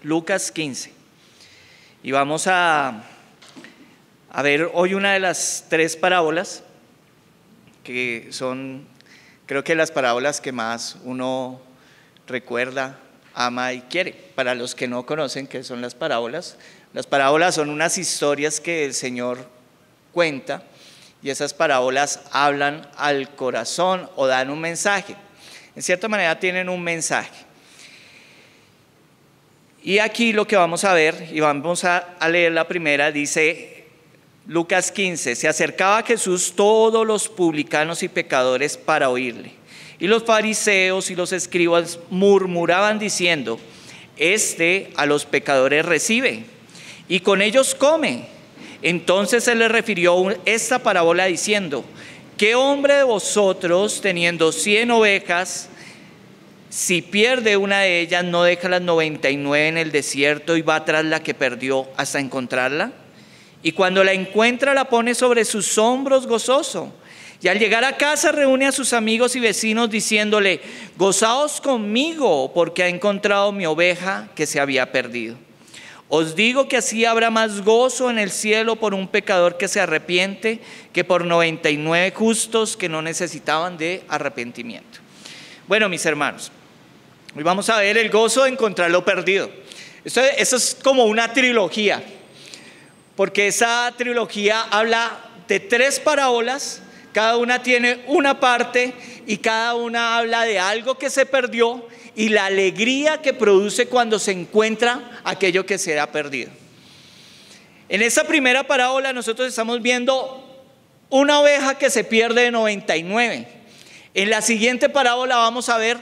Lucas 15. Y vamos a ver hoy una de las tres parábolas que son, creo que las parábolas que más uno recuerda, ama y quiere. Para los que no conocen qué son las parábolas son unas historias que el Señor cuenta, y esas parábolas hablan al corazón o dan un mensaje. En cierta manera tienen un mensaje. Y aquí lo que vamos a ver, y vamos a leer la primera, dice Lucas 15: se acercaba a Jesús todos los publicanos y pecadores para oírle. Y los fariseos y los escribas murmuraban diciendo: este a los pecadores recibe y con ellos come. Entonces se le refirió esta parábola diciendo: ¿qué hombre de vosotros, teniendo 100 ovejas, si pierde una de ellas, no deja las 99 en el desierto y va tras la que perdió hasta encontrarla? Y cuando la encuentra, la pone sobre sus hombros gozoso. Y al llegar a casa reúne a sus amigos y vecinos diciéndole: gozaos conmigo, porque ha encontrado mi oveja que se había perdido. Os digo que así habrá más gozo en el cielo por un pecador que se arrepiente que por 99 justos que no necesitaban de arrepentimiento. Bueno, mis hermanos, hoy vamos a ver el gozo de encontrar lo perdido. Eso es como una trilogía, porque esa trilogía habla de tres parábolas. Cada una tiene una parte y cada una habla de algo que se perdió y la alegría que produce cuando se encuentra aquello que se ha perdido. En esta primera parábola nosotros estamos viendo una oveja que se pierde de 99. En la siguiente parábola vamos a ver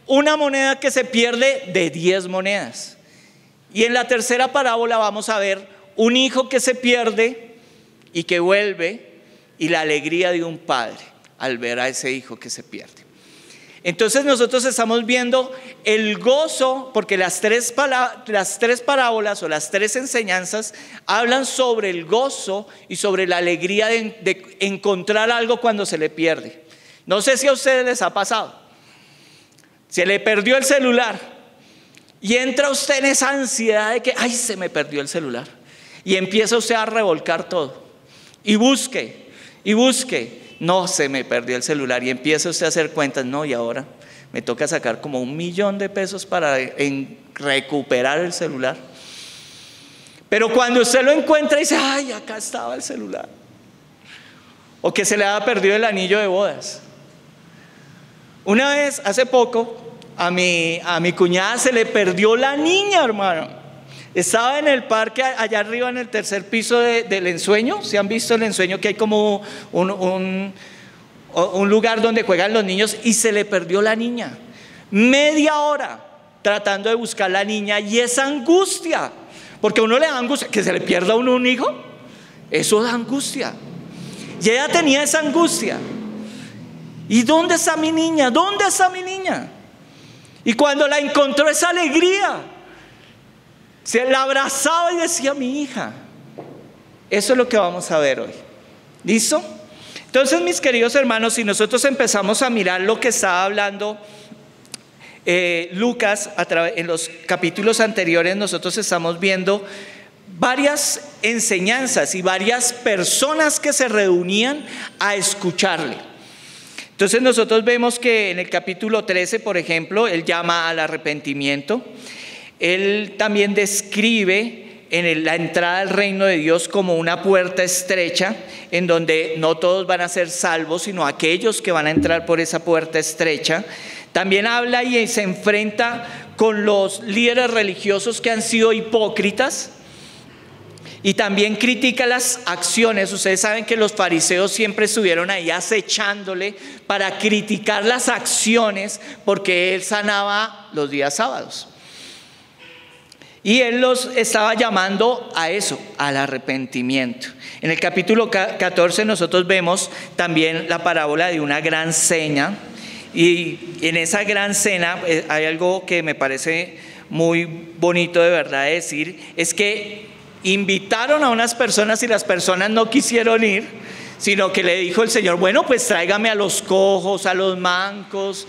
una moneda que se pierde de 10 monedas. Y en la tercera parábola vamos a ver un hijo que se pierde y que vuelve, y la alegría de un padre al ver a ese hijo que se pierde. Entonces nosotros estamos viendo el gozo, porque las tres parábolas o las tres enseñanzas hablan sobre el gozo y sobre la alegría de encontrar algo cuando se le pierde. No sé si a ustedes les ha pasado. Se le perdió el celular y entra usted en esa ansiedad de que ¡ay, se me perdió el celular! Y empieza usted a revolcar todo y busque, no, se me perdió el celular, y empieza usted a hacer cuentas, no, y ahora me toca sacar como $1.000.000 para recuperar el celular. Pero cuando usted lo encuentra dice: ay, acá estaba el celular. O que se le había perdido el anillo de bodas. Una vez, hace poco, a mi cuñada se le perdió la niña, hermano. Estaba en el parque allá arriba en el tercer piso del ensueño. ¿Se han visto el ensueño? Que hay como un lugar donde juegan los niños, y se le perdió la niña. Media hora tratando de buscar la niña, y esa angustia, porque a uno le da angustia que se le pierda a uno un hijo. Eso da angustia. Y ella tenía esa angustia. ¿Y dónde está mi niña? ¿Dónde está mi niña? Y cuando la encontró, esa alegría, se la abrazaba y decía: mi hija. Eso es lo que vamos a ver hoy. ¿Listo? Entonces, mis queridos hermanos, si nosotros empezamos a mirar lo que estaba hablando Lucas en los capítulos anteriores, nosotros estamos viendo varias enseñanzas y varias personas que se reunían a escucharle. Entonces nosotros vemos que en el capítulo 13, por ejemplo, él llama al arrepentimiento. Él también describe la entrada al reino de Dios como una puerta estrecha, en donde no todos van a ser salvos, sino aquellos que van a entrar por esa puerta estrecha. También habla y se enfrenta con los líderes religiosos que han sido hipócritas, y también critica las acciones. Ustedes saben que los fariseos siempre estuvieron ahí acechándole para criticar las acciones, porque él sanaba los días sábados. Y él los estaba llamando a eso, al arrepentimiento. En el capítulo 14 nosotros vemos también la parábola de una gran cena. Y en esa gran cena hay algo que me parece muy bonito de verdad decir. Es que invitaron a unas personas y las personas no quisieron ir. sino que le dijo el Señor, bueno, pues tráigame a los cojos, a los mancos,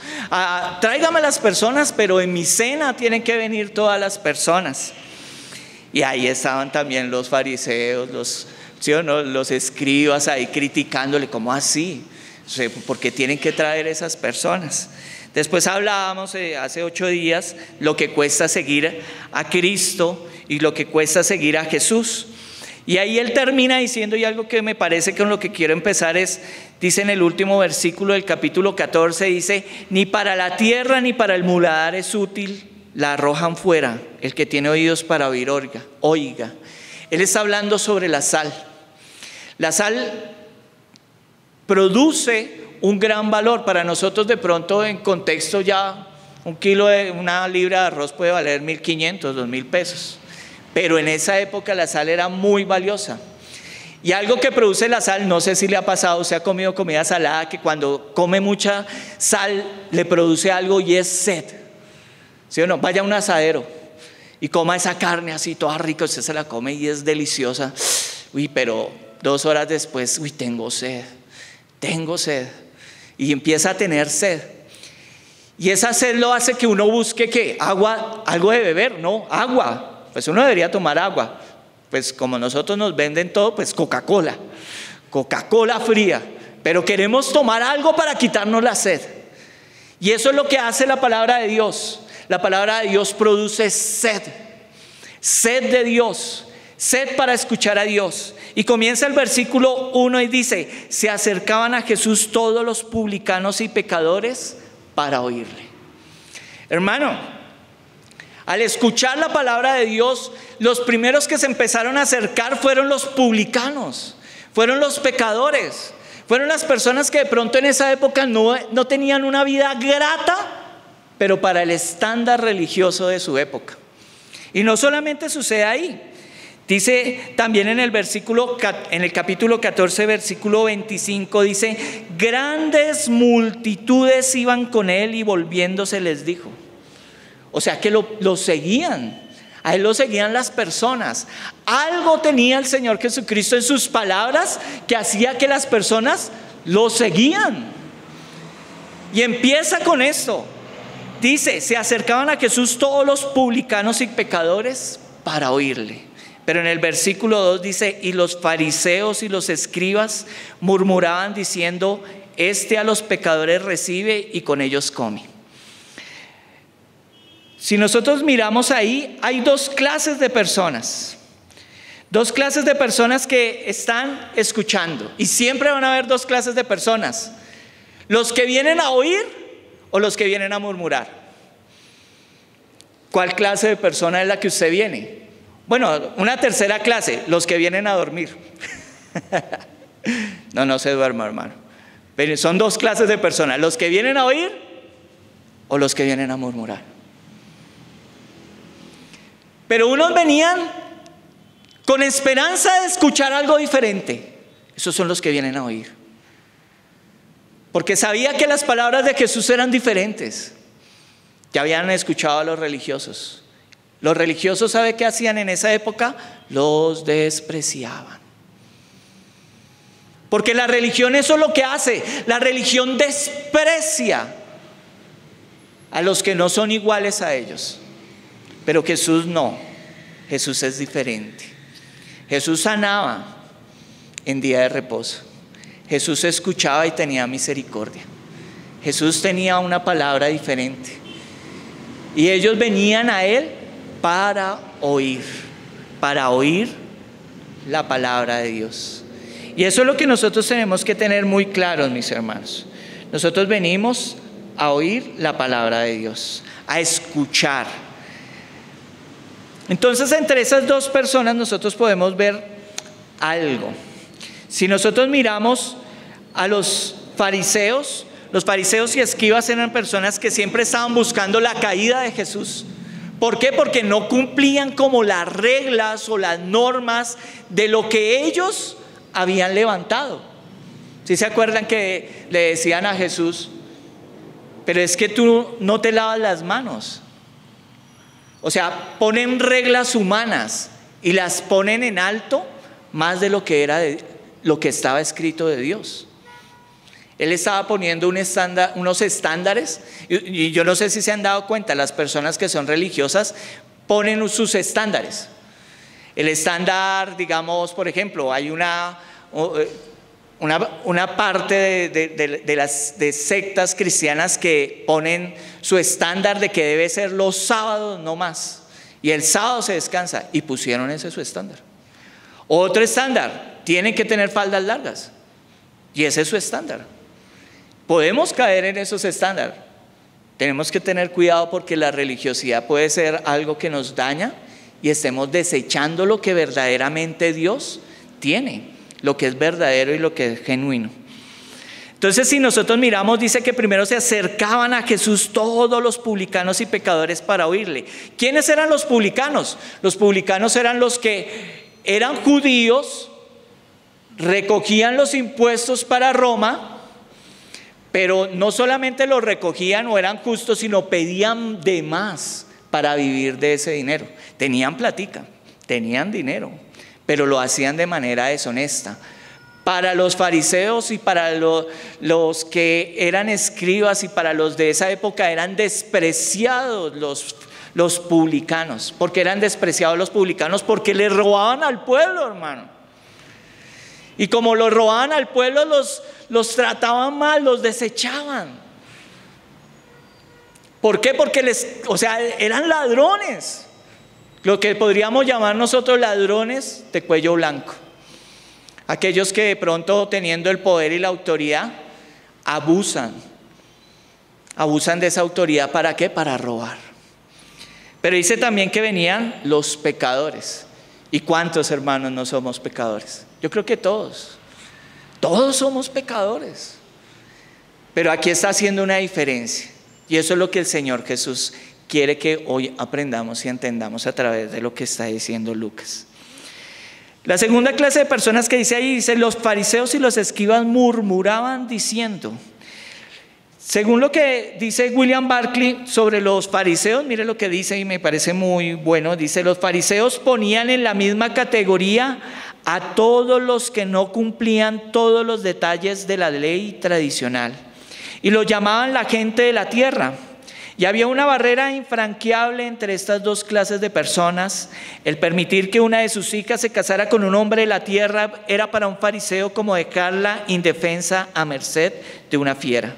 tráigame a las personas, pero en mi cena tienen que venir todas las personas. Y ahí estaban también los fariseos, ¿sí o no?, los escribas ahí criticándole, ¿cómo así? ¿Por qué tienen que traer esas personas? Después hablábamos hace 8 días lo que cuesta seguir a Cristo y lo que cuesta seguir a Jesús. Y ahí él termina diciendo, y algo que me parece que con lo que quiero empezar es, dice en el último versículo del capítulo 14, dice, ni para la tierra ni para el muladar es útil, la arrojan fuera, el que tiene oídos para oír, oiga. Él está hablando sobre la sal. La sal produce un gran valor para nosotros. De pronto, en contexto, ya una libra de arroz puede valer 1.500, 2.000 pesos, pero en esa época la sal era muy valiosa. Y algo que produce la sal, no sé si le ha pasado, se ha comido comida salada, que cuando come mucha sal le produce algo, y es sed. ¿Sí o no? Vaya a un asadero y coma esa carne así toda rica, usted se la come y es deliciosa. Uy, pero 2 horas después, tengo sed. Y empieza a tener sed. Y esa sed lo hace que uno busque ¿qué? Agua, algo de beber, ¿no? Agua. Pues uno debería tomar agua. Pues como nosotros nos venden todo, pues Coca-Cola fría. Pero queremos tomar algo para quitarnos la sed. Y eso es lo que hace la palabra de Dios. La palabra de Dios produce sed de Dios, sed para escuchar a Dios. Y comienza el versículo 1 y dice, se acercaban a Jesús todos los publicanos y pecadores para oírle. Hermano, al escuchar la palabra de Dios, los primeros que se empezaron a acercar fueron los publicanos, fueron los pecadores, fueron las personas que de pronto en esa época no tenían una vida grata, pero para el estándar religioso de su época. Y no solamente sucede ahí. Dice también en el capítulo 14, versículo 25, dice, grandes multitudes iban con él y volviéndose les dijo. O sea que lo seguían. A él lo seguían las personas. Algo tenía el Señor Jesucristo en sus palabras que hacía que las personas lo seguían. Y empieza con esto. Dice, se acercaban a Jesús todos los publicanos y pecadores para oírle. Pero en el versículo 2 dice, y los fariseos y los escribas murmuraban diciendo, este a los pecadores recibe y con ellos come. Si nosotros miramos ahí, hay 2 clases de personas. 2 clases de personas que están escuchando. Y siempre van a haber 2 clases de personas. Los que vienen a oír o los que vienen a murmurar. ¿Cuál clase de persona es la que usted viene? Bueno, una tercera clase, los que vienen a dormir. No se duerma, hermano. Pero son 2 clases de personas, los que vienen a oír o los que vienen a murmurar. Pero unos venían con esperanza de escuchar algo diferente. Esos son los que vienen a oír. Porque sabía que las palabras de Jesús eran diferentes. Ya habían escuchado a los religiosos. Los religiosos, ¿sabe qué hacían en esa época? Los despreciaban. Porque la religión eso es lo que hace. La religión desprecia a los que no son iguales a ellos. Pero Jesús no. Jesús es diferente. Jesús sanaba en día de reposo. Jesús escuchaba y tenía misericordia. Jesús tenía una palabra diferente. Y ellos venían a Él para oír la palabra de Dios. Y eso es lo que nosotros tenemos que tener muy claros, mis hermanos. Nosotros venimos a oír la palabra de Dios, a escuchar. Entonces, entre esas 2 personas nosotros podemos ver algo. Si nosotros miramos a los fariseos y escribas eran personas que siempre estaban buscando la caída de Jesús. ¿Por qué? Porque no cumplían como las reglas o las normas de lo que ellos habían levantado. ¿Sí se acuerdan que le decían a Jesús, pero es que tú no te lavas las manos? O sea, ponen reglas humanas y las ponen en alto más de lo que era lo que estaba escrito de Dios. Él estaba poniendo unos estándares, y yo no sé si se han dado cuenta, las personas que son religiosas ponen sus estándares. El estándar, digamos, por ejemplo, hay una parte de sectas cristianas que ponen su estándar de que debe ser los sábados no más, y el sábado se descansa, y pusieron ese su estándar. Otro estándar, tienen que tener faldas largas, y ese es su estándar. Podemos caer en esos estándares. Tenemos que tener cuidado porque la religiosidad puede ser algo que nos daña y estemos desechando lo que verdaderamente Dios tiene, lo que es verdadero y lo que es genuino. Entonces, si nosotros miramos, dice que primero se acercaban a Jesús todos los publicanos y pecadores para oírle. ¿Quiénes eran los publicanos? Los publicanos eran los que eran judíos, recogían los impuestos para Roma, pero no solamente los recogían o eran justos, sino pedían de más para vivir de ese dinero. Tenían platica, tenían dinero, pero lo hacían de manera deshonesta. Para los fariseos y para los que eran escribas y para los de esa época eran despreciados los publicanos. ¿Por qué eran despreciados los publicanos? Porque les robaban al pueblo, hermano. Y como los robaban al pueblo, los trataban mal, los desechaban. ¿Por qué? Porque eran ladrones. Lo que podríamos llamar nosotros ladrones de cuello blanco. Aquellos que de pronto, teniendo el poder y la autoridad, abusan de esa autoridad. ¿Para qué? Para robar. Pero dice también que venían los pecadores. ¿Y cuántos, hermanos, no somos pecadores? Yo creo que todos somos pecadores. Pero aquí está haciendo una diferencia. Y eso es lo que el Señor Jesús quiere que hoy aprendamos y entendamos a través de lo que está diciendo Lucas. La segunda clase de personas que dice ahí, dice: los fariseos y los escribas murmuraban diciendo. Según lo que dice William Barclay sobre los fariseos, mire lo que dice y me parece muy bueno. Dice: los fariseos ponían en la misma categoría a todos los que no cumplían todos los detalles de la ley tradicional y los llamaban la gente de la tierra. Y había una barrera infranqueable entre estas dos clases de personas. El permitir que una de sus hijas se casara con un hombre de la tierra era para un fariseo como dejarla indefensa a merced de una fiera.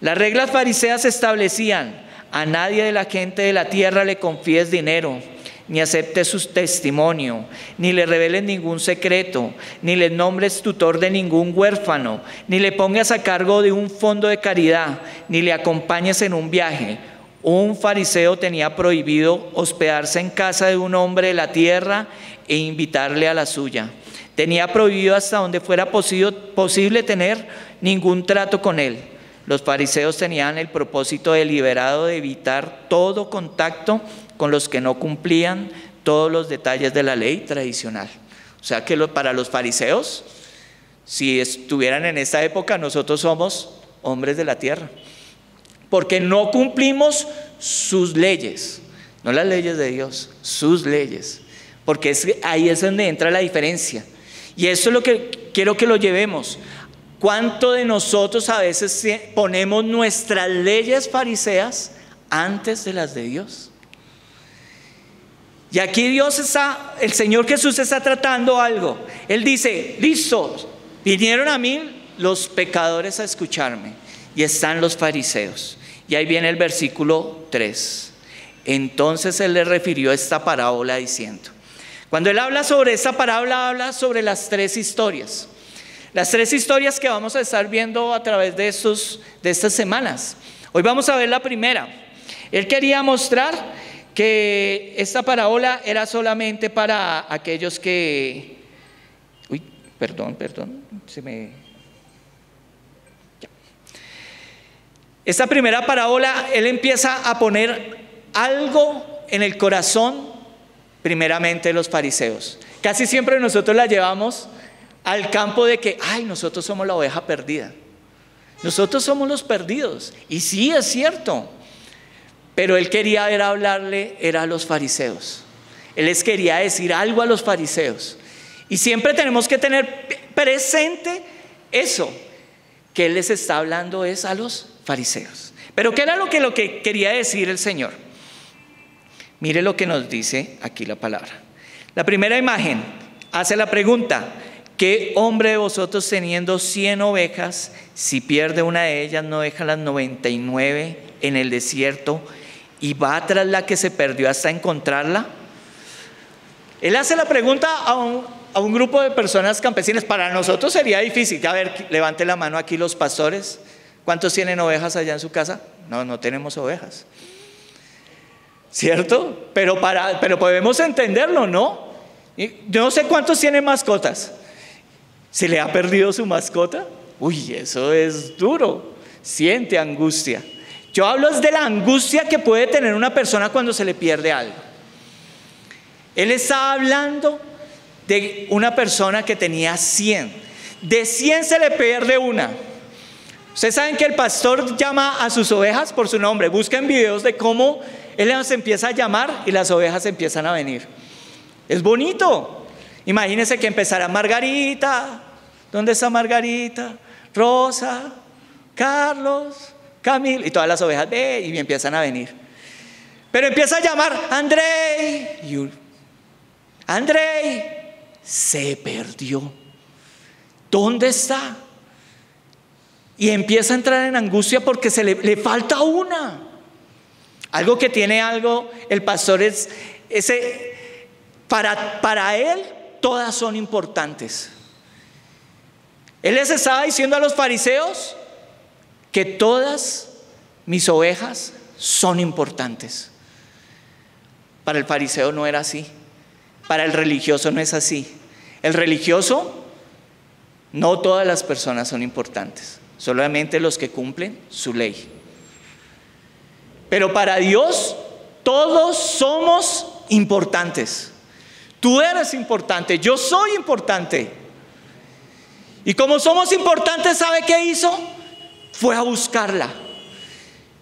Las reglas fariseas establecían: a nadie de la gente de la tierra le confíes dinero, ni aceptes su testimonio, ni le reveles ningún secreto, ni le nombres tutor de ningún huérfano, ni le pongas a cargo de un fondo de caridad, ni le acompañes en un viaje. Un fariseo tenía prohibido hospedarse en casa de un hombre de la tierra e invitarle a la suya. Tenía prohibido hasta donde fuera posible tener ningún trato con él. Los fariseos tenían el propósito deliberado de evitar todo contacto con los que no cumplían todos los detalles de la ley tradicional. O sea que para los fariseos, si estuvieran en esta época, nosotros somos hombres de la tierra, porque no cumplimos sus leyes, no las leyes de Dios, sus leyes, porque ahí es donde entra la diferencia. Y eso es lo que quiero que lo llevemos. ¿Cuánto de nosotros a veces ponemos nuestras leyes fariseas antes de las de Dios? Y aquí el Señor Jesús está tratando algo. Él dice: listo, vinieron a mí los pecadores a escucharme, y están los fariseos. Y ahí viene el versículo 3. Entonces Él le refirió esta parábola diciendo. Cuando Él habla sobre esta parábola, habla sobre las tres historias. Las tres historias que vamos a estar viendo a través de estas semanas. Hoy vamos a ver la primera. Él quería mostrar que esta parábola era solamente para aquellos que... Esta primera parábola, Él empieza a poner algo en el corazón, primeramente de los fariseos. Casi siempre nosotros la llevamos al campo de que, nosotros somos la oveja perdida. Nosotros somos los perdidos. Y sí, es cierto. Pero Él quería hablarle a los fariseos. Él les quería decir algo a los fariseos. Y siempre tenemos que tener presente eso que Él les está hablando es a los fariseos. Pero ¿qué era lo que quería decir el Señor? Mire lo que nos dice aquí la palabra. La primera imagen hace la pregunta: ¿qué hombre de vosotros teniendo 100 ovejas, si pierde una de ellas, no deja las 99 en el desierto y va tras la que se perdió hasta encontrarla? Él hace la pregunta a un grupo de personas campesinas. Para nosotros sería difícil. A ver, levante la mano aquí los pastores. ¿Cuántos tienen ovejas allá en su casa? No tenemos ovejas, ¿cierto? Pero podemos entenderlo, ¿no? Yo no sé cuántos tienen mascotas. ¿Se le ha perdido su mascota? Uy, eso es duro. Siente angustia. Yo hablo de la angustia que puede tener una persona cuando se le pierde algo. Él está hablando de una persona que tenía 100. De 100 se le pierde una. Ustedes saben que el pastor llama a sus ovejas por su nombre. Busquen videos de cómo él las empieza a llamar y las ovejas empiezan a venir. Es bonito. Imagínense que empezara Margarita. ¿Dónde está Margarita? Rosa, Carlos, Camilo. Y todas las ovejas y empiezan a venir. Pero empieza a llamar Andrei. Y Andrei se perdió. ¿Dónde está? Y empieza a entrar en angustia porque le falta una. Algo que tiene el pastor es ese, para él todas son importantes. Él les estaba diciendo a los fariseos que todas mis ovejas son importantes. Para el fariseo no era así. Para el religioso no es así. El religioso, no todas las personas son importantes. Solamente los que cumplen su ley. Pero para Dios todos somos importantes. Tú eres importante, yo soy importante. Y como somos importantes, ¿sabe qué hizo? Fue a buscarla.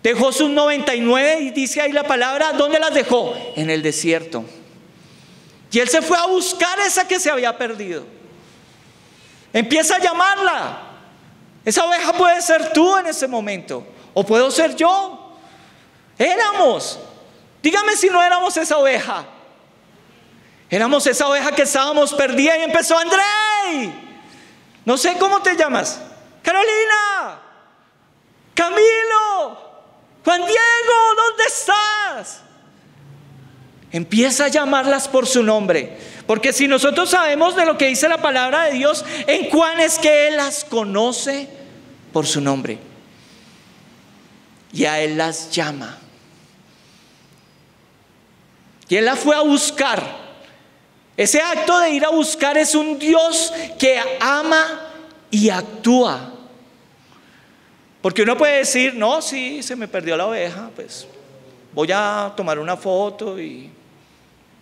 Dejó sus 99 y dice ahí la palabra, ¿dónde las dejó? En el desierto. Y él se fue a buscar esa que se había perdido. Empieza a llamarla. Esa oveja puede ser tú en ese momento, o puedo ser yo. Éramos. Dígame si no éramos esa oveja. Éramos esa oveja que estábamos perdida y empezó: Andrei, no sé cómo te llamas, Carolina, Camilo, Juan Diego, ¿dónde estás? Empieza a llamarlas por su nombre. Porque si nosotros sabemos de lo que dice la palabra de Dios, en cuán es que Él las conoce por su nombre. Y a Él las llama. Y Él las fue a buscar. Ese acto de ir a buscar es un Dios que ama y actúa. Porque uno puede decir: no, sí, se me perdió la oveja, pues voy a tomar una foto y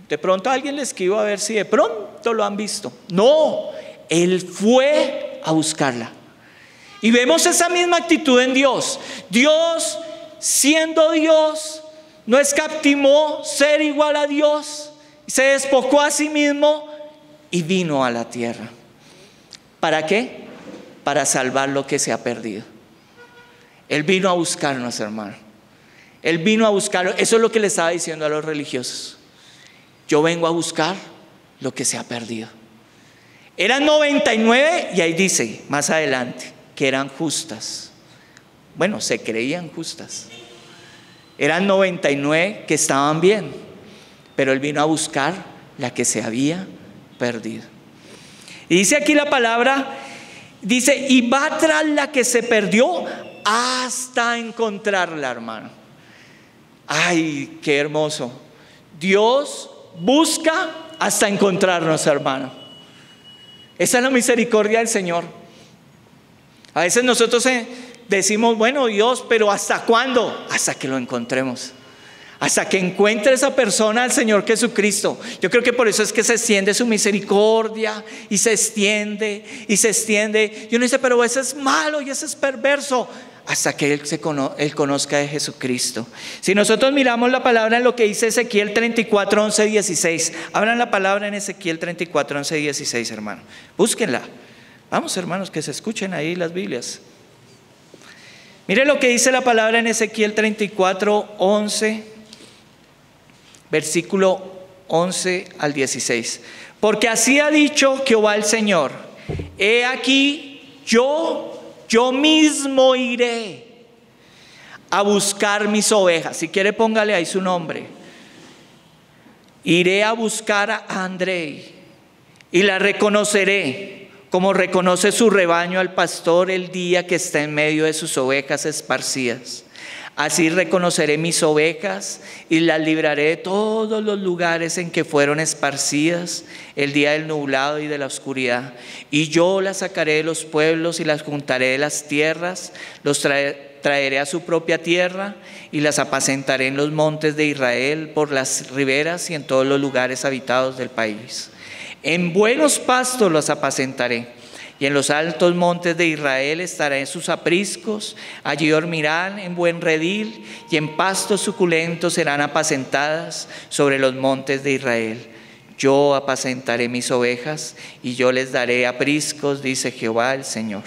de pronto a alguien le escribo a ver si de pronto lo han visto. No, Él fue a buscarla. Y vemos esa misma actitud en Dios. Dios, siendo Dios, no escatimó ser igual a Dios. Se despojó a sí mismo y vino a la tierra. ¿Para qué? Para salvar lo que se ha perdido. Él vino a buscarnos, hermano. Él vino a buscarlo. Eso es lo que le estaba diciendo a los religiosos. Yo vengo a buscar lo que se ha perdido. Eran 99 y ahí dice más adelante que eran justas. Bueno, se creían justas. Eran 99 que estaban bien, pero Él vino a buscar la que se había perdido. Y dice aquí la palabra, dice: y va tras la que se perdió hasta encontrarla, hermano. Ay, qué hermoso. Dios busca hasta encontrarnos, hermano. Esa es la misericordia del Señor. A veces nosotros decimos: bueno, Dios, pero ¿hasta cuándo? Hasta que lo encontremos. Hasta que encuentre esa persona al Señor Jesucristo. Yo creo que por eso es que se extiende su misericordia y se extiende y se extiende. Y uno dice: pero ese es malo y ese es perverso. Hasta que él conozca de Jesucristo. Si nosotros miramos la palabra en lo que dice Ezequiel 34, 11, 16. Abran la palabra en Ezequiel 34, 11, 16, hermano. Búsquenla Vamos, hermanos, que se escuchen ahí las Biblias. Mire lo que dice la palabra en Ezequiel 34, 11, versículo 11 al 16. Porque así ha dicho Jehová el Señor: he aquí, yo mismo iré a buscar mis ovejas. Si quiere, póngale ahí su nombre. Iré a buscar a Andrei y la reconoceré, como reconoce su rebaño al pastor el día que está en medio de sus ovejas esparcidas. Así reconoceré mis ovejas y las libraré de todos los lugares en que fueron esparcidas el día del nublado y de la oscuridad. Y yo las sacaré de los pueblos y las juntaré de las tierras, los traeré a su propia tierra y las apacentaré en los montes de Israel, por las riberas y en todos los lugares habitados del país. En buenos pastos los apacentaré, y en los altos montes de Israel estarán sus apriscos. Allí dormirán en buen redil, y en pastos suculentos serán apacentadas sobre los montes de Israel. Yo apacentaré mis ovejas, y yo les daré apriscos, dice Jehová el Señor.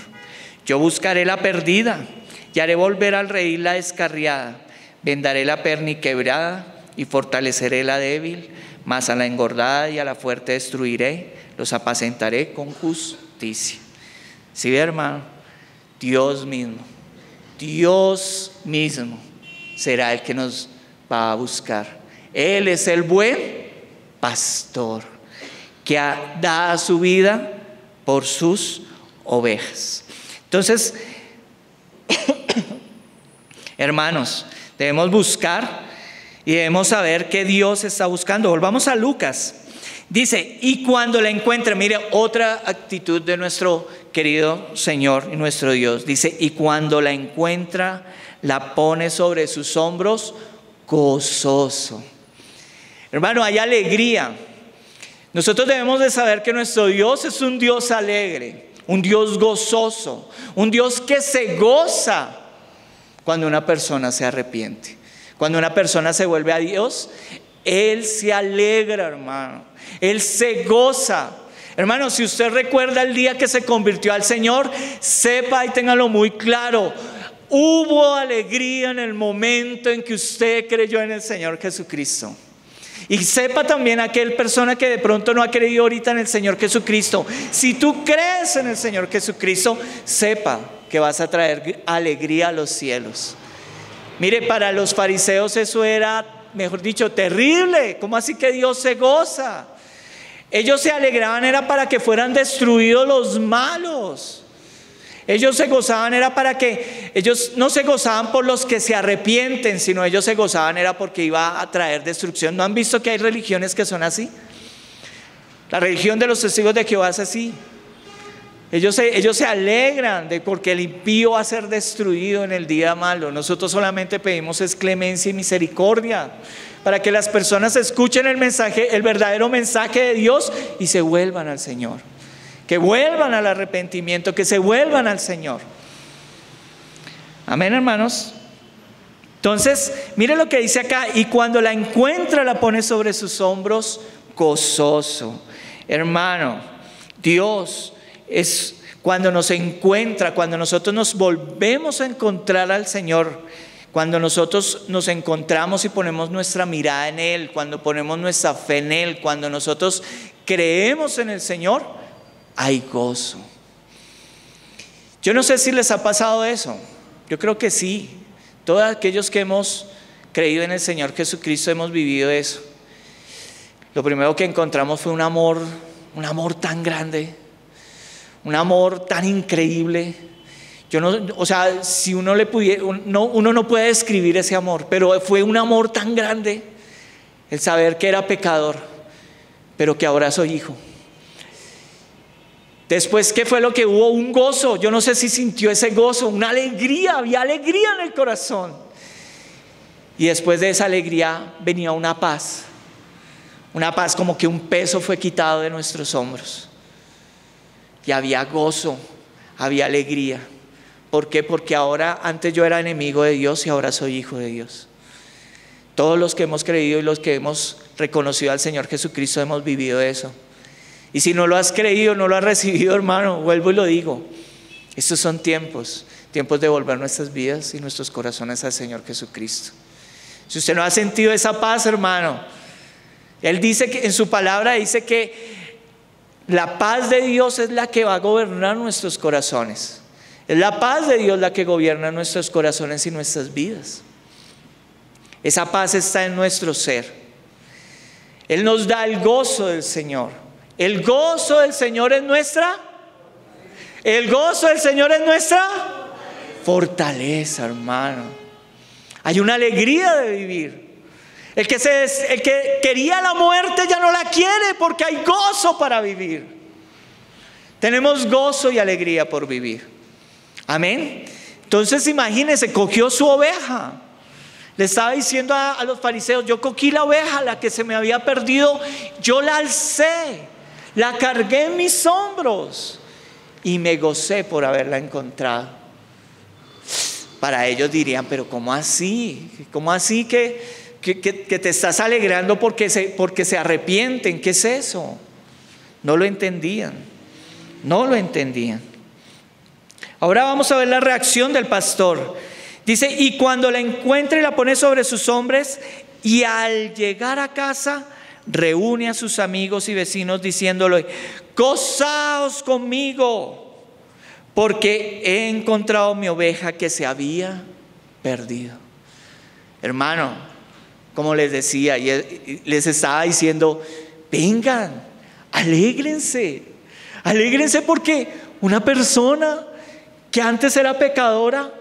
Yo buscaré la perdida, y haré volver al redil la descarriada. Vendaré la perniquebrada, y fortaleceré la débil. Mas a la engordada y a la fuerte destruiré, los apacentaré con justicia. ¿Sí ve, hermano? Dios mismo será el que nos va a buscar. Él es el buen pastor que da su vida por sus ovejas. Entonces, hermanos, debemos buscar y debemos saber que Dios está buscando. Volvamos a Lucas. Dice, y cuando la encuentre, mire otra actitud de nuestro querido Señor y nuestro Dios. Dice, y cuando la encuentra, la pone sobre sus hombros gozoso. Hermano, hay alegría. Nosotros debemos de saber que nuestro Dios es un Dios alegre, un Dios gozoso, un Dios que se goza cuando una persona se arrepiente. Cuando una persona se vuelve a Dios, Él se alegra, hermano. Él se goza. Hermano, si usted recuerda el día que se convirtió al Señor, sepa y téngalo muy claro: hubo alegría en el momento en que usted creyó en el Señor Jesucristo. Y sepa también aquel persona que de pronto no ha creído ahorita en el Señor Jesucristo: si tú crees en el Señor Jesucristo, sepa que vas a traer alegría a los cielos. Mire, para los fariseos eso era, mejor dicho, terrible. ¿Cómo así que Dios se goza? Ellos se alegraban era para que fueran destruidos los malos. Ellos se gozaban era para que, ellos no se gozaban por los que se arrepienten, sino ellos se gozaban era porque iba a traer destrucción. ¿No han visto que hay religiones que son así? La religión de los testigos de Jehová es así. Ellos se alegran porque el impío va a ser destruido en el día malo. Nosotros solamente pedimos es clemencia y misericordia para que las personas escuchen el mensaje, el verdadero mensaje de Dios, y se vuelvan al Señor, que vuelvan al arrepentimiento, que se vuelvan al Señor. Amén, hermanos. Entonces, mire lo que dice acá: y cuando la encuentra, la pone sobre sus hombros gozoso. Hermano, Dios es cuando nos encuentra, cuando nosotros nos volvemos a encontrar al Señor, cuando nosotros nos encontramos y ponemos nuestra mirada en Él, cuando ponemos nuestra fe en Él, cuando nosotros creemos en el Señor, hay gozo. Yo no sé si les ha pasado eso. Yo creo que sí. Todos aquellos que hemos creído en el Señor Jesucristo hemos vivido eso. Lo primero que encontramos fue un amor tan grande, un amor tan increíble. Si uno le pudiera, uno no puede describir ese amor, pero fue un amor tan grande, el saber que era pecador, pero que ahora soy hijo. Después, ¿qué fue lo que hubo? Un gozo. Yo no sé si sintió ese gozo, una alegría, había alegría en el corazón. Y después de esa alegría venía una paz como que un peso fue quitado de nuestros hombros. Y había gozo, había alegría. ¿Por qué? Porque ahora, antes yo era enemigo de Dios y ahora soy hijo de Dios. Todos los que hemos creído y los que hemos reconocido al Señor Jesucristo hemos vivido eso. Y si no lo has creído, no lo has recibido, hermano, vuelvo y lo digo. Estos son tiempos de volver nuestras vidas y nuestros corazones al Señor Jesucristo. Si usted no ha sentido esa paz, hermano, Él dice que en su palabra dice que la paz de Dios es la que va a gobernar nuestros corazones. Es la paz de Dios la que gobierna nuestros corazones y nuestras vidas. Esa paz está en nuestro ser. Él nos da el gozo del Señor. El gozo del Señor es nuestra. El gozo del Señor es nuestra fortaleza, hermano. Hay una alegría de vivir. El que quería la muerte ya no la quiere porque hay gozo para vivir. Tenemos gozo y alegría por vivir. Amén. Entonces imagínense, cogió su oveja. Le estaba diciendo a los fariseos: yo cogí la oveja, la que se me había perdido, yo la alcé, la cargué en mis hombros y me gocé por haberla encontrado. Para ellos dirían: pero ¿cómo así? ¿Cómo así que te estás alegrando porque se arrepienten? ¿Qué es eso? No lo entendían. No lo entendían. Ahora vamos a ver la reacción del pastor. Dice: y cuando la encuentra y la pone sobre sus hombros, y al llegar a casa reúne a sus amigos y vecinos diciéndole: gozaos conmigo, porque he encontrado mi oveja que se había perdido. Hermano, como les decía, les estaba diciendo: vengan, alégrense porque una persona que antes era pecadora,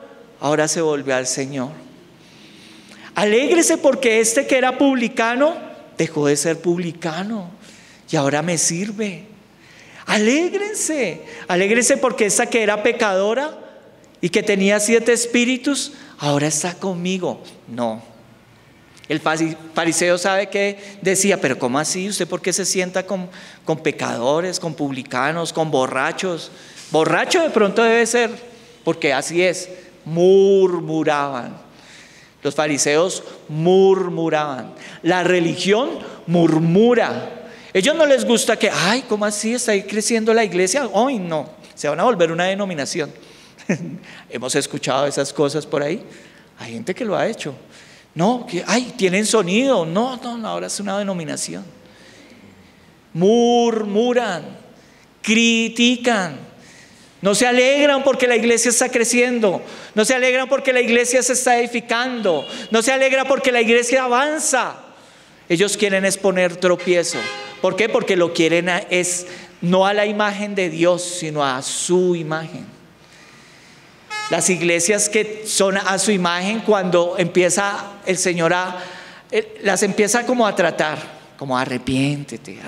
ahora se volvió al Señor. Alégrese porque este que era publicano, dejó de ser publicano y ahora me sirve. Alégrense porque esta que era pecadora y que tenía 7 espíritus, ahora está conmigo. No. El fariseo sabe que decía: pero ¿cómo así? ¿Usted por qué se sienta con pecadores, con publicanos, con borrachos? Borracho de pronto debe ser, porque así es. Murmuraban. Los fariseos murmuraban. La religión murmura. Ellos no les gusta que, ay, ¿cómo así? ¿Está ahí creciendo la iglesia? Hoy no, se van a volver una denominación. Hemos escuchado esas cosas por ahí. Hay gente que lo ha hecho. No, que, ay, tienen sonido. No, ahora es una denominación. Murmuran, critican. No se alegran porque la iglesia está creciendo. No se alegran porque la iglesia se está edificando. No se alegra porque la iglesia avanza. Ellos quieren es poner tropiezo. ¿Por qué? Porque lo quieren es no a la imagen de Dios, sino a su imagen. Las iglesias que son a su imagen, cuando empieza el Señor las empieza como a tratar, como arrepiéntete.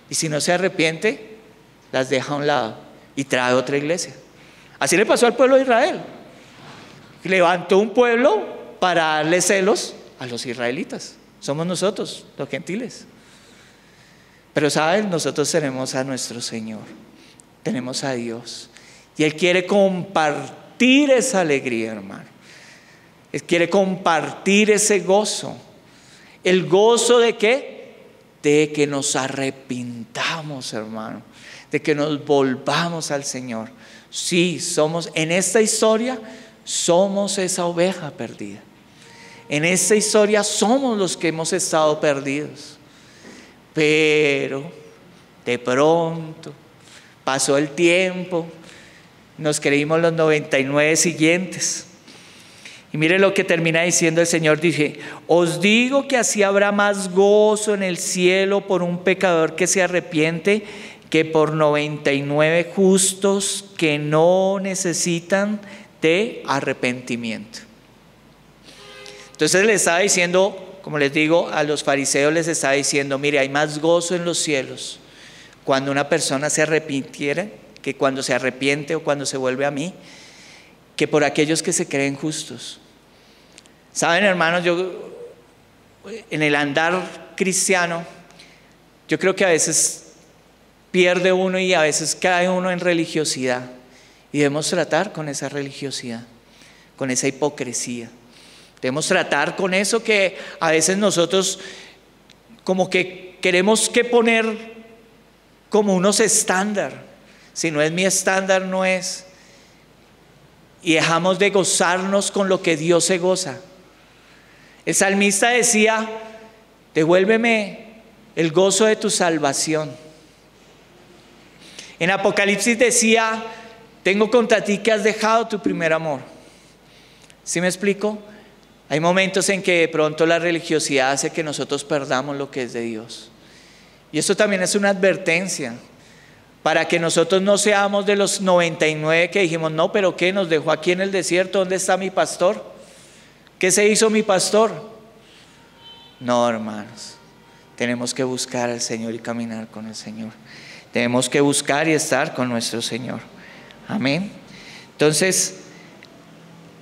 Y si no se arrepiente, las deja a un lado y trae otra iglesia. Así le pasó al pueblo de Israel. Levantó un pueblo para darle celos a los israelitas. Somos nosotros, los gentiles. Pero saben, nosotros tenemos a nuestro Señor, tenemos a Dios, y Él quiere compartir esa alegría, hermano. Él quiere compartir ese gozo. ¿El gozo de qué? De que nos arrepintamos, hermano, de que nos volvamos al Señor. Sí, somos, en esta historia, somos esa oveja perdida. En esta historia somos los que hemos estado perdidos. Pero de pronto pasó el tiempo, nos creímos los 99 siguientes. Y mire lo que termina diciendo el Señor. Dice: os digo que así habrá más gozo en el cielo por un pecador que se arrepiente que por 99 justos que no necesitan de arrepentimiento. Entonces le estaba diciendo, como les digo, a los fariseos les estaba diciendo: mire, hay más gozo en los cielos cuando una persona se arrepintiera, que cuando se arrepiente o cuando se vuelve a mí, que por aquellos que se creen justos. Saben, hermanos, yo en el andar cristiano, yo creo que a veces pierde uno y a veces cae uno en religiosidad, y debemos tratar con esa religiosidad, con esa hipocresía. Debemos tratar con eso que a veces nosotros como que queremos que poner como unos estándares. Si no es mi estándar, no es. Y dejamos de gozarnos con lo que Dios se goza. El salmista decía: devuélveme el gozo de tu salvación. En Apocalipsis decía: tengo contra ti que has dejado tu primer amor. ¿Sí me explico? Hay momentos en que de pronto la religiosidad hace que nosotros perdamos lo que es de Dios. Y esto también es una advertencia para que nosotros no seamos de los 99 que dijimos: no, pero ¿qué? Nos dejó aquí en el desierto, ¿dónde está mi pastor? ¿Qué se hizo mi pastor? No, hermanos, tenemos que buscar al Señor y caminar con el Señor. Tenemos que buscar y estar con nuestro Señor. Amén. Entonces,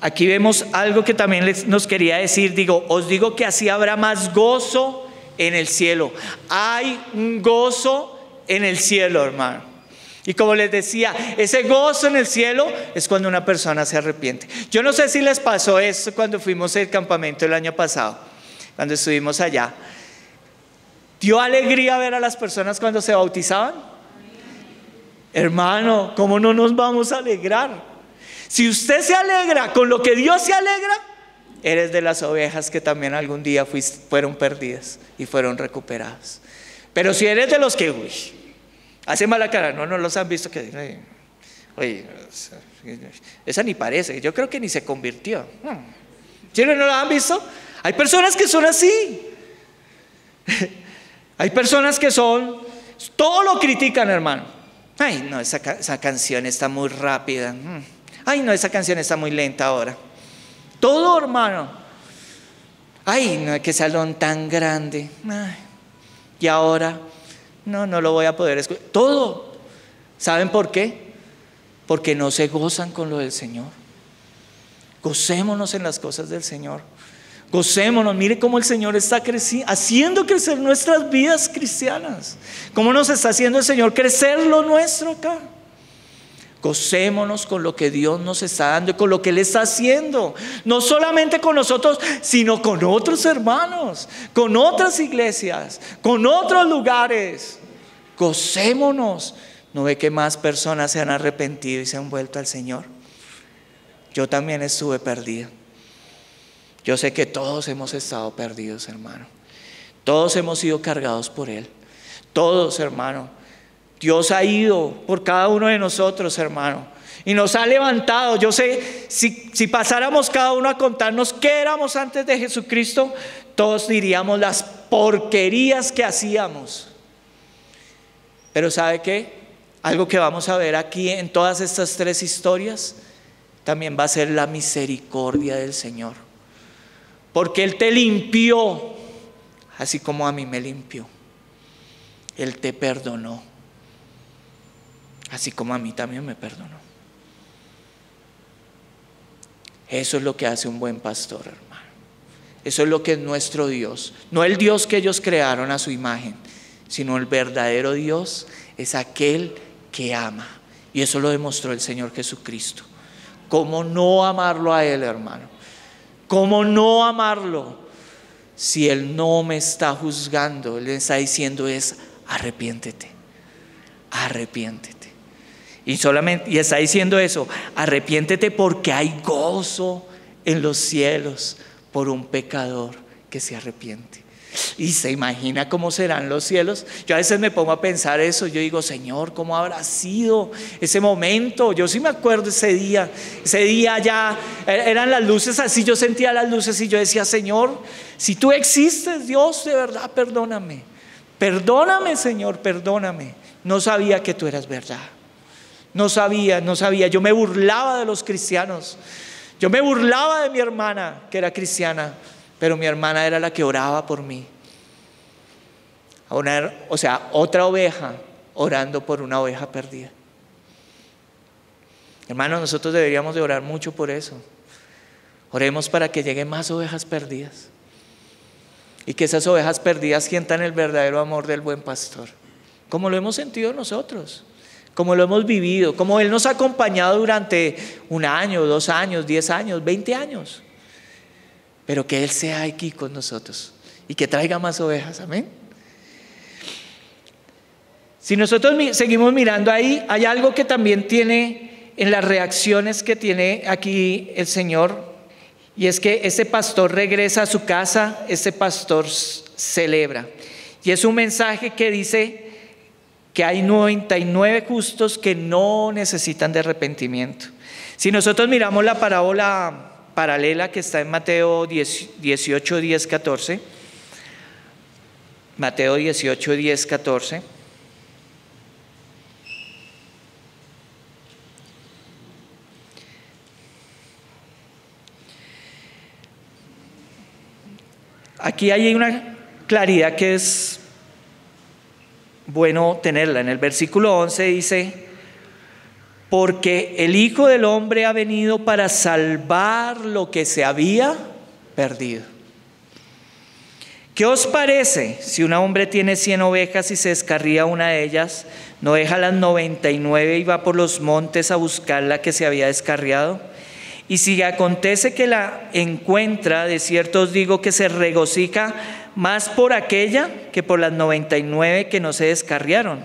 aquí vemos algo que también nos quería decir. Os digo que así habrá más gozo en el cielo. Hay un gozo en el cielo, hermano. Y como les decía, ese gozo en el cielo es cuando una persona se arrepiente. Yo no sé si les pasó eso cuando fuimos al campamento el año pasado, cuando estuvimos allá. ¿Dio alegría ver a las personas cuando se bautizaban? Hermano, ¿cómo no nos vamos a alegrar? Si usted se alegra con lo que Dios se alegra, eres de las ovejas que también algún día fueron perdidas y fueron recuperadas. Pero si eres de los que hace mala cara, no los han visto, que oye, esa ni parece, yo creo que ni se convirtió. ¿Sí no la han visto? Hay personas que son así. Hay personas que todo lo critican, hermano. Ay, no, esa canción está muy rápida. Ay, no, esa canción está muy lenta ahora. Todo, hermano. Ay, no, qué salón tan grande. Ay, y ahora, no lo voy a poder escuchar. Todo. ¿Saben por qué? Porque no se gozan con lo del Señor. Gocémonos en las cosas del Señor. Gocémonos. Mire cómo el Señor está haciendo crecer nuestras vidas cristianas. Cómo nos está haciendo el Señor crecer lo nuestro acá. Gocémonos con lo que Dios nos está dando y con lo que Él está haciendo. No solamente con nosotros, sino con otros hermanos, con otras iglesias, con otros lugares. Gocémonos. ¿No ve que más personas se han arrepentido y se han vuelto al Señor? Yo también estuve perdido. Yo sé que todos hemos estado perdidos, hermano. Todos hemos sido cargados por Él. Todos, hermano. Dios ha ido por cada uno de nosotros, hermano, y nos ha levantado. Yo sé, si pasáramos cada uno a contarnos qué éramos antes de Jesucristo, todos diríamos las porquerías que hacíamos. Pero ¿sabe qué? Algo que vamos a ver aquí en todas estas tres historias también va a ser la misericordia del Señor. Porque Él te limpió, así como a mí me limpió. Él te perdonó, así como a mí también me perdonó. Eso es lo que hace un buen pastor, hermano. Eso es lo que es nuestro Dios. No el Dios que ellos crearon a su imagen, sino el verdadero Dios es aquel que ama. Y eso lo demostró el Señor Jesucristo. ¿Cómo no amarlo a Él, hermano? ¿Cómo no amarlo si Él no me está juzgando? Él me está diciendo arrepiéntete, arrepiéntete. Y está diciendo eso, arrepiéntete porque hay gozo en los cielos por un pecador que se arrepiente. Y se imagina cómo serán los cielos. Yo a veces me pongo a pensar eso. Yo digo: Señor, ¿cómo habrá sido ese momento? Yo sí me acuerdo ese día ya eran las luces así. Yo sentía las luces y yo decía: Señor, si tú existes, Dios, de verdad, perdóname. Perdóname, Señor, perdóname. No sabía que tú eras verdad. No sabía. Yo me burlaba de los cristianos. Yo me burlaba de mi hermana que era cristiana, pero mi hermana era la que oraba por mí. Otra oveja orando por una oveja perdida. Hermanos, nosotros deberíamos de orar mucho por eso. Oremos para que lleguen más ovejas perdidas y que esas ovejas perdidas sientan el verdadero amor del buen pastor, como lo hemos sentido nosotros, como lo hemos vivido, como Él nos ha acompañado durante 1 año, 2 años, 10 años, 20 años. Pero que Él sea aquí con nosotros y que traiga más ovejas, amén. Si nosotros seguimos mirando ahí, hay algo que también tiene en las reacciones que tiene aquí el Señor, y es que ese pastor regresa a su casa, ese pastor celebra. Y es un mensaje que dice que hay 99 justos que no necesitan de arrepentimiento. Si nosotros miramos la parábola paralela que está en Mateo 18, 10, 14, Mateo 18, 10, 14. Aquí hay una claridad que es bueno tenerla. En el versículo 11 dice: porque el Hijo del Hombre ha venido para salvar lo que se había perdido. ¿Qué os parece si un hombre tiene 100 ovejas y se descarría una de ellas, no deja las 99 y va por los montes a buscar la que se había descarriado? Y si acontece que la encuentra, de cierto os digo que se regocija más por aquella que por las 99 que no se descarriaron.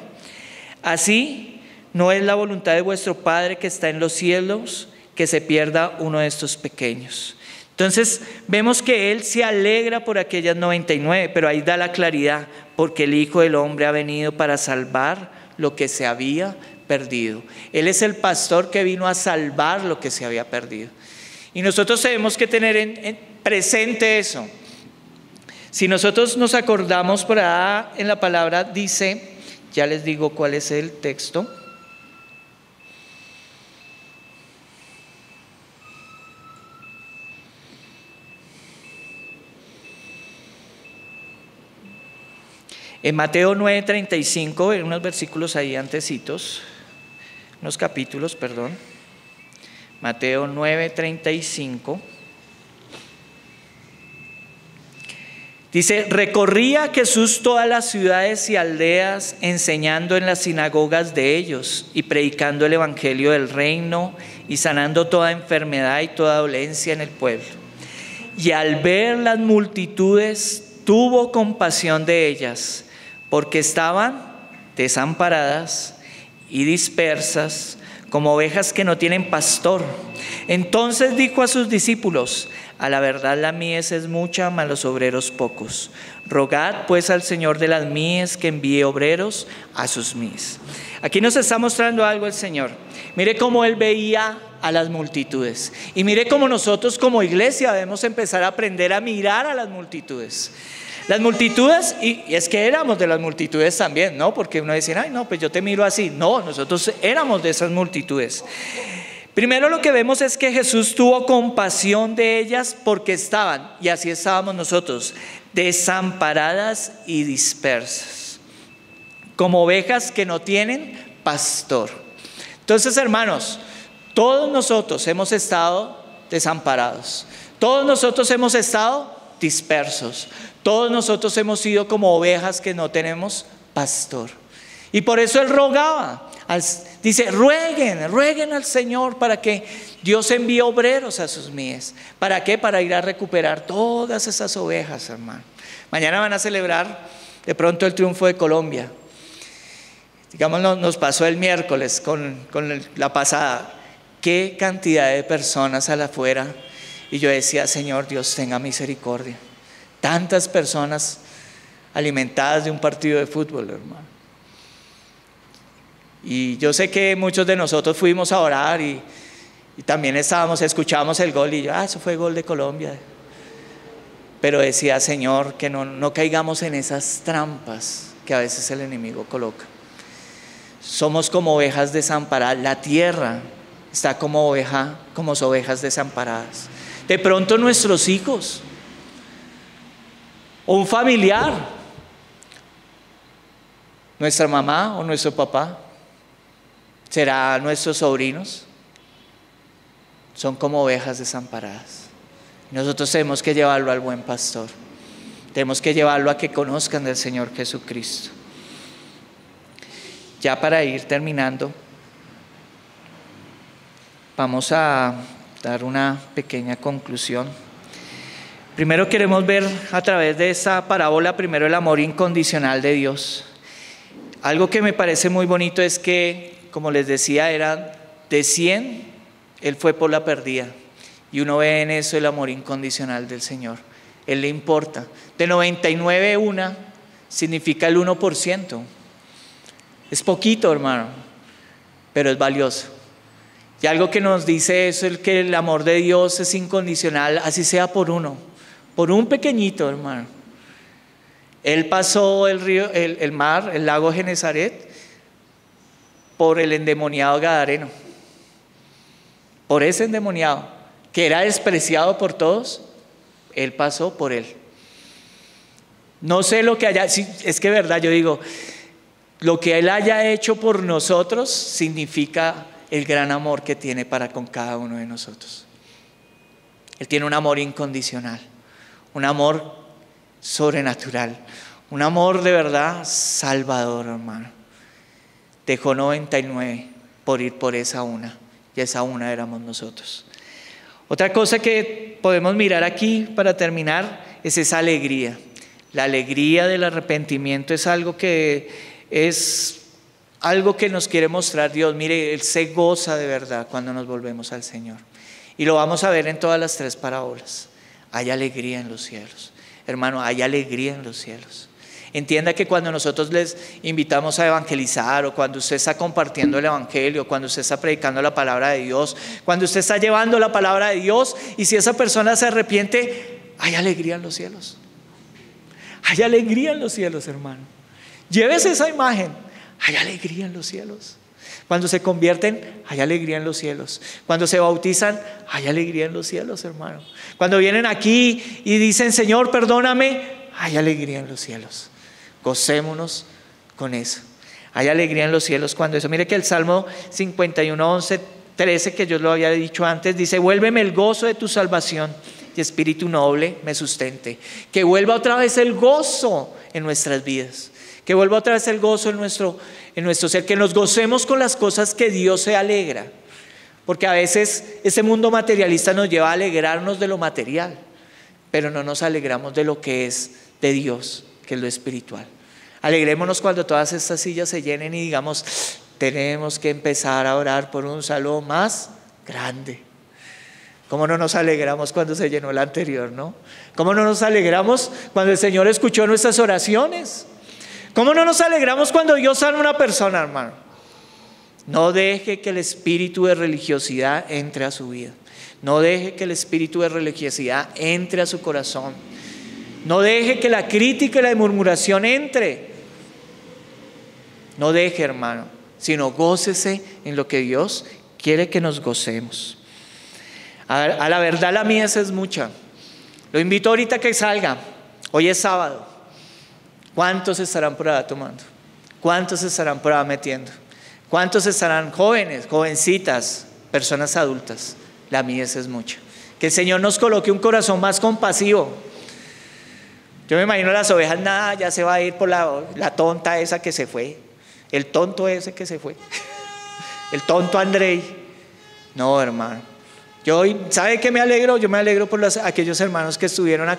Así no es la voluntad de vuestro Padre que está en los cielos que se pierda uno de estos pequeños. Entonces vemos que Él se alegra por aquellas 99, pero ahí da la claridad, porque el Hijo del Hombre ha venido para salvar lo que se había perdido. Él es el pastor que vino a salvar lo que se había perdido. Y nosotros tenemos que tener en presente eso. Si nosotros nos acordamos, por ahí en la palabra dice, ya les digo cuál es el texto. En Mateo 9:35, en unos versículos ahí antecitos, unos capítulos, perdón. Mateo 9:35. Dice: recorría Jesús todas las ciudades y aldeas, enseñando en las sinagogas de ellos y predicando el evangelio del reino y sanando toda enfermedad y toda dolencia en el pueblo. Y al ver las multitudes, tuvo compasión de ellas, porque estaban desamparadas y dispersas, como ovejas que no tienen pastor. Entonces dijo a sus discípulos: a la verdad la mies es mucha, mas los obreros pocos. Rogad pues al Señor de las mies que envíe obreros a sus mies. Aquí nos está mostrando algo el Señor. Mire cómo Él veía a las multitudes. Y mire cómo nosotros como iglesia debemos empezar a aprender a mirar a las multitudes. Las multitudes, y es que éramos de las multitudes también, ¿no? Porque uno dice, ay no, pues yo te miro así. No, nosotros éramos de esas multitudes. Primero lo que vemos es que Jesús tuvo compasión de ellas porque estaban, y así estábamos nosotros, desamparadas y dispersas, como ovejas que no tienen pastor. Entonces, hermanos, todos nosotros hemos estado desamparados, todos nosotros hemos estado dispersos, todos nosotros hemos sido como ovejas que no tenemos pastor. Y por eso Él rogaba, dice, rueguen al Señor para que Dios envíe obreros a sus mies. ¿Para qué? Para ir a recuperar todas esas ovejas, hermano. Mañana van a celebrar de pronto el triunfo de Colombia. Digamos, nos pasó el miércoles con la pasada. Qué cantidad de personas a la afuera. Y yo decía, Señor, Dios tenga misericordia. Tantas personas alimentadas de un partido de fútbol, hermano. Y yo sé que muchos de nosotros fuimos a orar y también escuchábamos el gol y yo, eso fue gol de Colombia. Pero decía, Señor, que no caigamos en esas trampas que a veces el enemigo coloca. Somos como ovejas desamparadas. La tierra está como ovejas desamparadas. De pronto nuestros hijos o un familiar, nuestra mamá o nuestro papá, será nuestros sobrinos, son como ovejas desamparadas. Nosotros tenemos que llevarlo al buen pastor, tenemos que llevarlo a que conozcan del Señor Jesucristo. Ya para ir terminando, vamos a dar una pequeña conclusión. Primero queremos ver a través de esta parábola, primero el amor incondicional de Dios. Algo que me parece muy bonito es que, como les decía, era de 100, Él fue por la perdida. Y uno ve en eso el amor incondicional del Señor. Él le importa. De 99, una significa el 1%. Es poquito, hermano, pero es valioso. Y algo que nos dice eso es que el amor de Dios es incondicional, así sea por uno, por un pequeñito, hermano. Él pasó el río, el mar, el lago Genesaret, por el endemoniado gadareno. Por ese endemoniado, que era despreciado por todos, Él pasó por él. No sé lo que haya, sí, es que verdad, yo digo, lo que Él haya hecho por nosotros significa el gran amor que tiene para con cada uno de nosotros. Él tiene un amor incondicional, un amor sobrenatural, un amor de verdad salvador, hermano. Dejó 99 por ir por esa una, y esa una éramos nosotros. Otra cosa que podemos mirar aquí para terminar es esa alegría. La alegría del arrepentimiento es algo que nos quiere mostrar Dios. Mire, Él se goza de verdad cuando nos volvemos al Señor. Y lo vamos a ver en todas las 3 parábolas. Hay alegría en los cielos. Hermano, hay alegría en los cielos. Entienda que cuando nosotros les invitamos a evangelizar, o cuando usted está compartiendo el evangelio, cuando usted está predicando la palabra de Dios, cuando usted está llevando la palabra de Dios, y si esa persona se arrepiente, hay alegría en los cielos. Hay alegría en los cielos, hermano. Llévese esa imagen. Hay alegría en los cielos. Cuando se convierten, hay alegría en los cielos. Cuando se bautizan, hay alegría en los cielos, hermano. Cuando vienen aquí y dicen, Señor, perdóname, hay alegría en los cielos. Gocémonos con eso. Hay alegría en los cielos cuando eso. Mire que el Salmo 51, 11, 13, que yo lo había dicho antes, dice: vuélveme el gozo de tu salvación y espíritu noble me sustente. Que vuelva otra vez el gozo en nuestras vidas. Que vuelva otra vez el gozo en nuestro ser. Que nos gocemos con las cosas que Dios se alegra. Porque a veces ese mundo materialista nos lleva a alegrarnos de lo material, pero no nos alegramos de lo que es de Dios, que es lo espiritual. Alegrémonos cuando todas estas sillas se llenen y digamos: tenemos que empezar a orar por un salón más grande. ¿Cómo no nos alegramos cuando se llenó el anterior, no? ¿Cómo no nos alegramos cuando el Señor escuchó nuestras oraciones? ¿Cómo no nos alegramos cuando Dios sana a una persona, hermano? No deje que el espíritu de religiosidad entre a su vida. No deje que el espíritu de religiosidad entre a su corazón. No deje que la crítica y la murmuración entre. No deje, hermano, sino gócese en lo que Dios quiere que nos gocemos. A la verdad, la mies es mucha. Lo invito ahorita a que salga. Hoy es sábado. ¿Cuántos estarán por allá tomando? ¿Cuántos estarán por allá metiendo? ¿Cuántos estarán jóvenes, jovencitas, personas adultas? La mies es mucha. Que el Señor nos coloque un corazón más compasivo. Yo me imagino las ovejas, nada, ya se va a ir por la tonta esa que se fue. El tonto ese que se fue. El tonto Andrei. No, hermano. ¿Sabe qué me alegro? Yo me alegro por aquellos hermanos que estuvieron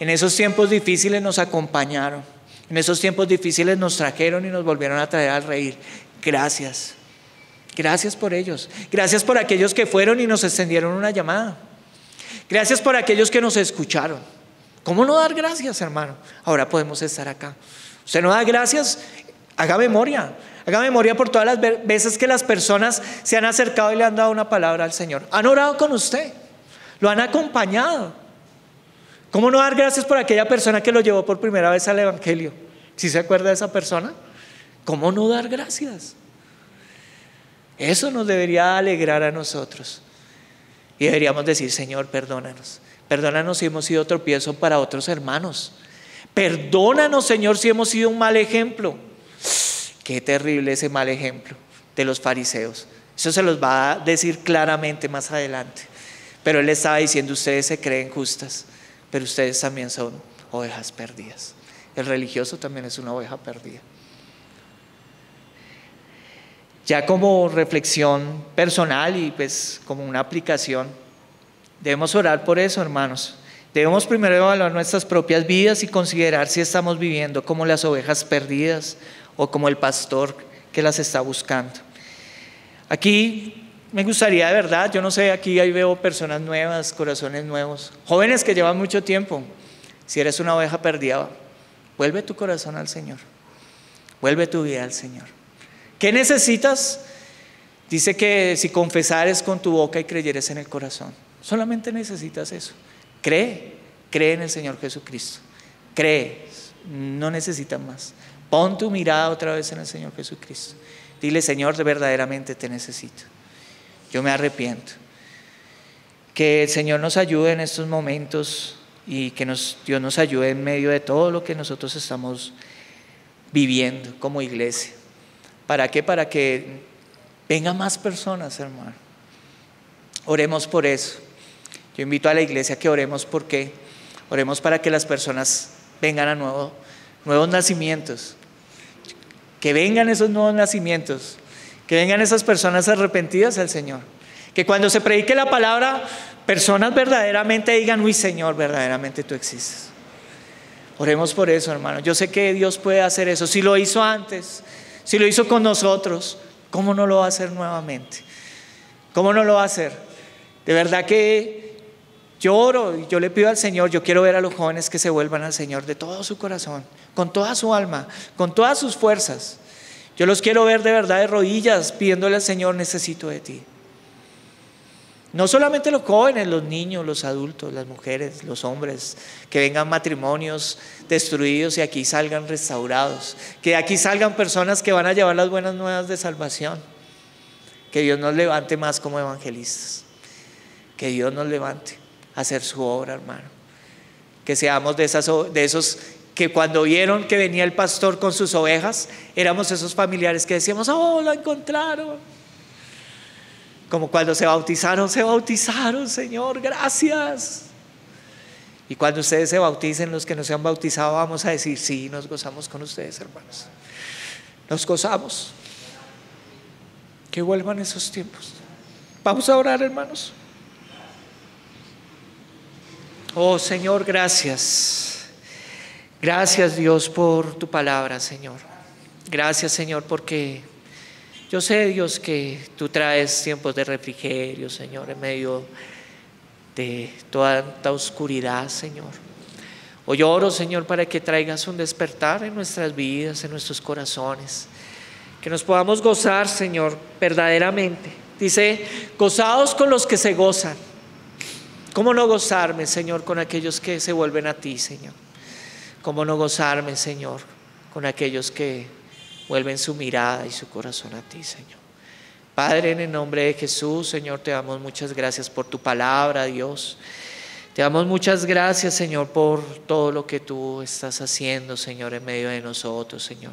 en esos tiempos difíciles, nos acompañaron. En esos tiempos difíciles nos trajeron y nos volvieron a traer al reír. Gracias. Gracias por ellos. Gracias por aquellos que fueron y nos extendieron una llamada. Gracias por aquellos que nos escucharon. ¿Cómo no dar gracias, hermano? Ahora podemos estar acá. Usted no da gracias, haga memoria. Haga memoria por todas las veces que las personas se han acercado y le han dado una palabra al Señor. Han orado con usted, lo han acompañado. ¿Cómo no dar gracias por aquella persona que lo llevó por primera vez al Evangelio? ¿Sí se acuerda de esa persona? ¿Cómo no dar gracias? Eso nos debería alegrar a nosotros. Y deberíamos decir: Señor, perdónanos. Perdónanos si hemos sido tropiezo para otros hermanos. Perdónanos, Señor, si hemos sido un mal ejemplo. Qué terrible ese mal ejemplo de los fariseos. Eso se los va a decir claramente más adelante. Pero Él estaba diciendo: ustedes se creen justas, pero ustedes también son ovejas perdidas. El religioso también es una oveja perdida. Ya como reflexión personal y pues como una aplicación, debemos orar por eso, hermanos. Debemos primero evaluar nuestras propias vidas y considerar si estamos viviendo como las ovejas perdidas o como el pastor que las está buscando. Aquí me gustaría de verdad, yo no sé, aquí ahí veo personas nuevas, corazones nuevos, jóvenes que llevan mucho tiempo. Si eres una oveja perdida, vuelve tu corazón al Señor, vuelve tu vida al Señor. ¿Qué necesitas? Dice que si confesares con tu boca y creyeres en el corazón, solamente necesitas eso. Cree en el Señor Jesucristo, cree, no necesitas más. Pon tu mirada otra vez en el Señor Jesucristo. Dile: Señor, verdaderamente te necesito, yo me arrepiento. Que el Señor nos ayude en estos momentos y que Dios nos ayude en medio de todo lo que nosotros estamos viviendo como iglesia. ¿Para qué? Para que vengan más personas, hermano. Oremos por eso. Yo invito a la iglesia que oremos. ¿Por qué? Oremos para que las personas vengan a nuevos nacimientos. Que vengan esos nuevos nacimientos. Que vengan esas personas arrepentidas al Señor. Que cuando se predique la palabra, personas verdaderamente digan: uy, Señor, verdaderamente tú existes. Oremos por eso, hermano. Yo sé que Dios puede hacer eso. Si lo hizo antes, si lo hizo con nosotros, ¿cómo no lo va a hacer nuevamente? ¿Cómo no lo va a hacer? De verdad que yo oro y yo le pido al Señor, yo quiero ver a los jóvenes que se vuelvan al Señor de todo su corazón, con toda su alma, con todas sus fuerzas. Yo los quiero ver de verdad de rodillas pidiéndole al Señor: necesito de ti. No solamente los jóvenes, los niños, los adultos, las mujeres, los hombres, que vengan matrimonios destruidos y aquí salgan restaurados, que aquí salgan personas que van a llevar las buenas nuevas de salvación. Que Dios nos levante más como evangelistas, que Dios nos levante a hacer su obra, hermano. Que seamos de esos que cuando vieron que venía el pastor con sus ovejas, éramos esos familiares que decíamos: oh, lo encontraron. Como cuando se bautizaron, Señor, gracias. Y cuando ustedes se bauticen, los que no se han bautizado, vamos a decir: sí, nos gozamos con ustedes, hermanos. Nos gozamos. Que vuelvan esos tiempos. Vamos a orar, hermanos. Oh, Señor, gracias. Gracias, Dios, por tu palabra, Señor. Gracias, Señor, porque yo sé, Dios, que tú traes tiempos de refrigerio, Señor, en medio de toda tanta oscuridad, Señor. Hoy oro, Señor, para que traigas un despertar en nuestras vidas, en nuestros corazones. Que nos podamos gozar, Señor, verdaderamente. Dice: gozaos con los que se gozan. ¿Cómo no gozarme, Señor, con aquellos que se vuelven a ti, Señor? ¿Cómo no gozarme, Señor, con aquellos que vuelven su mirada y su corazón a ti, Señor? Padre, en el nombre de Jesús, Señor, te damos muchas gracias por tu palabra, Dios. Te damos muchas gracias, Señor, por todo lo que tú estás haciendo, Señor, en medio de nosotros, Señor.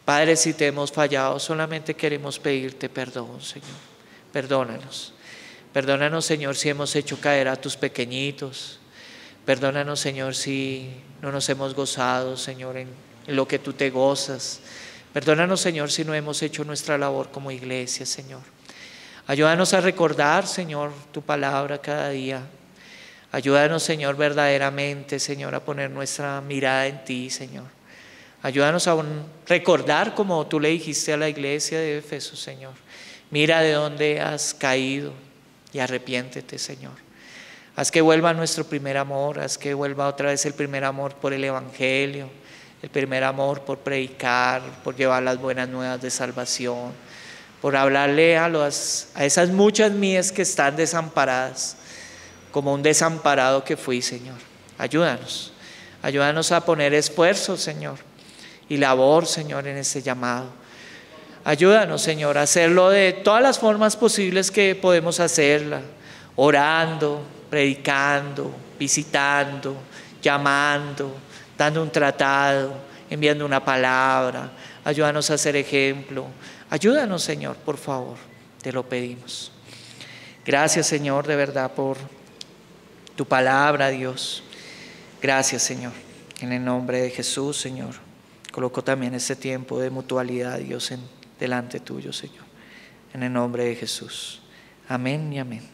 Padre, si te hemos fallado, solamente queremos pedirte perdón, Señor. Perdónanos. Perdónanos, Señor, si hemos hecho caer a tus pequeñitos. Perdónanos, Señor, si no nos hemos gozado, Señor, en lo que tú te gozas. Perdónanos, Señor, si no hemos hecho nuestra labor como iglesia, Señor. Ayúdanos a recordar, Señor, tu palabra cada día. Ayúdanos, Señor, verdaderamente, Señor, a poner nuestra mirada en ti, Señor. Ayúdanos a recordar, como tú le dijiste a la iglesia de Éfeso, Señor: mira de dónde has caído y arrepiéntete, Señor. Haz que vuelva nuestro primer amor, haz que vuelva otra vez el primer amor por el evangelio, el primer amor por predicar, por llevar las buenas nuevas de salvación, por hablarle a esas muchas mías que están desamparadas, como un desamparado que fui, Señor. Ayúdanos a poner esfuerzo, Señor, y labor, Señor, en ese llamado. Ayúdanos, Señor, a hacerlo de todas las formas posibles que podemos hacerla: orando, predicando, visitando, llamando, dando un tratado, enviando una palabra. Ayúdanos a ser ejemplo. Ayúdanos, Señor, por favor, te lo pedimos. Gracias, Señor, de verdad, por tu palabra, Dios. Gracias, Señor. En el nombre de Jesús, Señor, coloco también este tiempo de mutualidad, Dios, delante tuyo, Señor. En el nombre de Jesús. Amén y amén.